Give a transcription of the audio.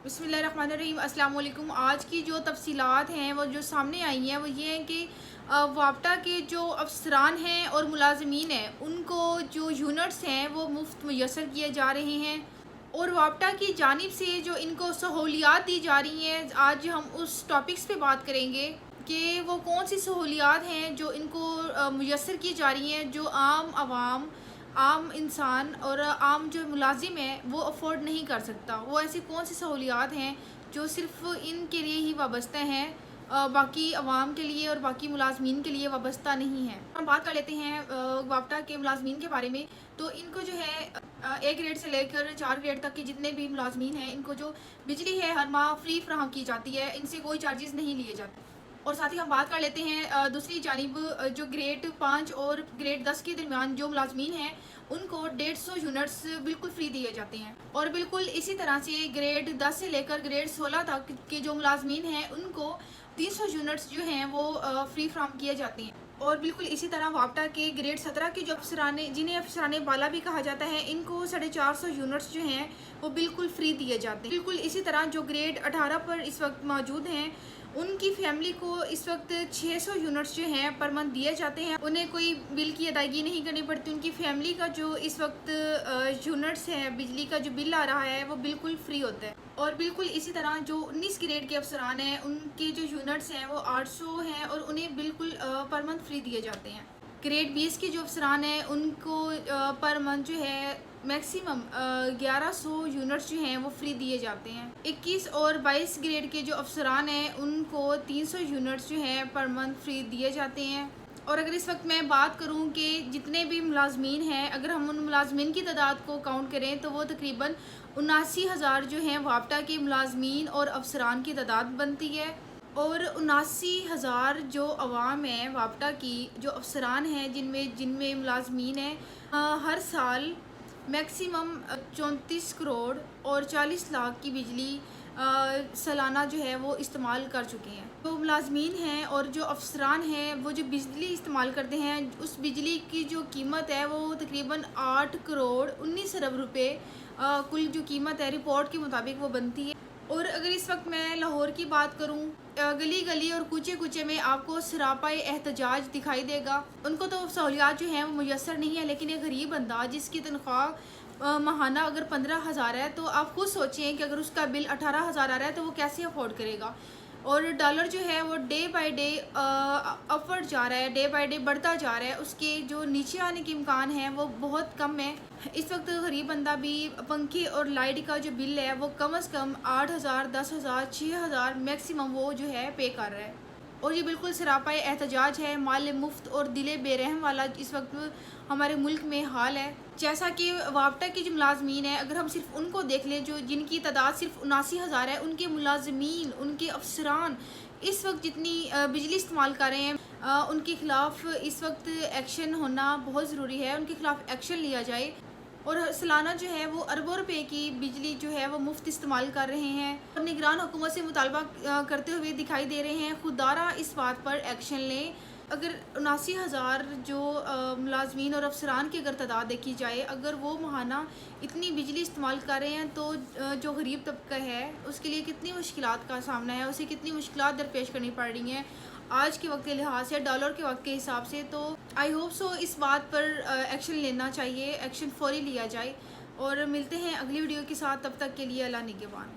बिस्मिल्लाहिर्रहमानिर्रहीम। अस्सलाम वालेकुम। आज की जो तफसीलात हैं वो जो सामने आई हैं वो ये हैं कि वापटा के जो अफसरान हैं और मुलाजमीन हैं उनको जो यूनिट्स हैं वो मुफ्त मुयसर किए जा रहे हैं और वापटा की जानिब से जो इनको सहूलियात दी जा रही हैं। आज हम उस टॉपिक्स पे बात करेंगे कि वो कौन सी सहूलियात हैं जो इनको मुयसर की जा रही हैं, जो आम इंसान और आम जो मुलाजिम है वो अफोर्ड नहीं कर सकता। वो ऐसी कौन सी सहूलियात हैं जो सिर्फ इनके लिए ही वाबस्ता हैं, बाकी अवाम के लिए और बाकी मुलाजमीन के लिए वाबस्ता नहीं है। हम बात कर लेते हैं वापटा के मुलाजमीन के बारे में। तो इनको जो है एक ग्रेड से लेकर 4 ग्रेड तक के जितने भी मुलाजमीन हैं इनको जो बिजली है हर माह फ्री फ्राहम की जाती है, इनसे कोई चार्जेस नहीं लिए जाते। और साथ ही हम बात कर लेते हैं दूसरी जानिब जो ग्रेड 5 और ग्रेड 10 के दरमियान जो मुलाजमीन हैं उनको 150 यूनिट्स बिल्कुल फ्री दिए जाते हैं। और बिल्कुल इसी तरह से ग्रेड 10 से लेकर ग्रेड 16 तक के जो मुलाजमीन हैं उनको 300 यूनिट्स जो हैं वो फ्री फ्राहम किए जाते हैं। और बिल्कुल इसी तरह वापटा के ग्रेड 17 के जो अफसराने, जिन्हें अफसराने बाला भी कहा जाता है, इनको 450 यूनिट्स जो हैं वो बिल्कुल फ्री दिए जाते हैं। बिल्कुल इसी तरह जो ग्रेड 18 पर इस वक्त मौजूद हैं उनकी फैमिली को इस वक्त 600 यूनिट्स जो हैं पर मंथ दिए जाते हैं। उन्हें कोई बिल की अदायगी नहीं करनी पड़ती। उनकी फैमिली का जो इस वक्त यूनिट्स है, बिजली का जो बिल आ रहा है वो बिल्कुल फ्री होता है। और बिल्कुल इसी तरह जो 19 ग्रेड के अफसरान हैं उनके जो यूनिट्स हैं वो 800 हैं और उन्हें बिल्कुल पर मंथ फ्री दिए जाते हैं। ग्रेड 20 के जो अफसरान हैं उनको पर मंथ जो है मैक्सिमम 1100 यूनिट्स जो हैं वो फ्री दिए जाते हैं। 21 और 22 ग्रेड के जो अफसरान हैं उनको 300 यूनिट्स जो हैं पर मंथ फ्री दिए जाते हैं। और अगर इस वक्त मैं बात करूं कि जितने भी मुलाजमीन हैं, अगर हम उन मुलाजमीन की तादाद को काउंट करें तो वो तकरीबन 79,000 जो हैं वापटा के मुलाजमीन और अफसरान की तादाद बनती है। और 79,000 जो अवाम है वापटा की, जो अफसरान हैं जिनमें मुलाजमीन हैं, हर साल मैक्सिमम 34 करोड़ और 40 लाख की बिजली सालाना जो है वो इस्तेमाल कर चुके हैं। तो मुलाजमीन हैं और जो अफसरान हैं वो जो बिजली इस्तेमाल करते हैं उस बिजली की जो कीमत है वो तकरीबन 8 करोड़ 19 अरब रुपए कुल जो कीमत है रिपोर्ट के मुताबिक वो बनती है। और अगर इस वक्त मैं लाहौर की बात करूं, गली गली और कूचे कूचे में आपको सरापाए एहतजाज दिखाई देगा। उनको तो सहूलियात जो हैं वो मुयसर नहीं है, लेकिन एक गरीब बंदा जिसकी तनख्वाह माहाना अगर 15,000 है तो आप खुद सोचें कि अगर उसका बिल 18,000 आ रहा है तो वो कैसे अफोर्ड करेगा। और डॉलर जो है वो डे बाय डे अपवर्ड जा रहा है, डे बाय डे बढ़ता जा रहा है। उसके जो नीचे आने के इम्कान हैं वो बहुत कम है। इस वक्त गरीब बंदा भी पंखे और लाइट का जो बिल है वो कम से कम 8,000, 10,000, 6,000 मैक्सिमम वो जो है पे कर रहा है। और ये बिल्कुल सरापाए एहतजाज है, माल मुफ्त और दिले बेरहम वाला इस वक्त हमारे मुल्क में हाल है। जैसा कि वापटा की जो मुलाजमीन है, अगर हम सिर्फ उनको देख लें जो जिनकी तादाद सिर्फ 79,000 है, उनके मुलाजमीन, उनके अफसरान इस वक्त जितनी बिजली इस्तेमाल कर रहे हैं उनके ख़िलाफ़ इस वक्त एक्शन होना बहुत ज़रूरी है। उनके ख़िलाफ़ एक्शन लिया जाए। और सालाना जो है वो अरबों रुपए की बिजली जो है वो मुफ्त इस्तेमाल कर रहे हैं और निगरान हुकूमत से मुतालबा करते हुए दिखाई दे रहे हैं। खुदारा इस बात पर एक्शन लें। अगर 79,000 जो मुलाजमीन और अफसरान की अगर तादाद देखी जाए, अगर वो माहाना इतनी बिजली इस्तेमाल कर रहे हैं तो जो गरीब तबका है उसके लिए कितनी मुश्किलात का सामना है, उसे कितनी मुश्किलात दरपेश करनी पड़ रही हैं आज के वक्त के लिहाज से, डॉलर के वक्त के हिसाब से। तो आई होप सो इस बात पर एक्शन लेना चाहिए, एक्शन फौरी लिया जाए। और मिलते हैं अगली वीडियो के साथ, तब तक के लिए अल्लाह निगहबान।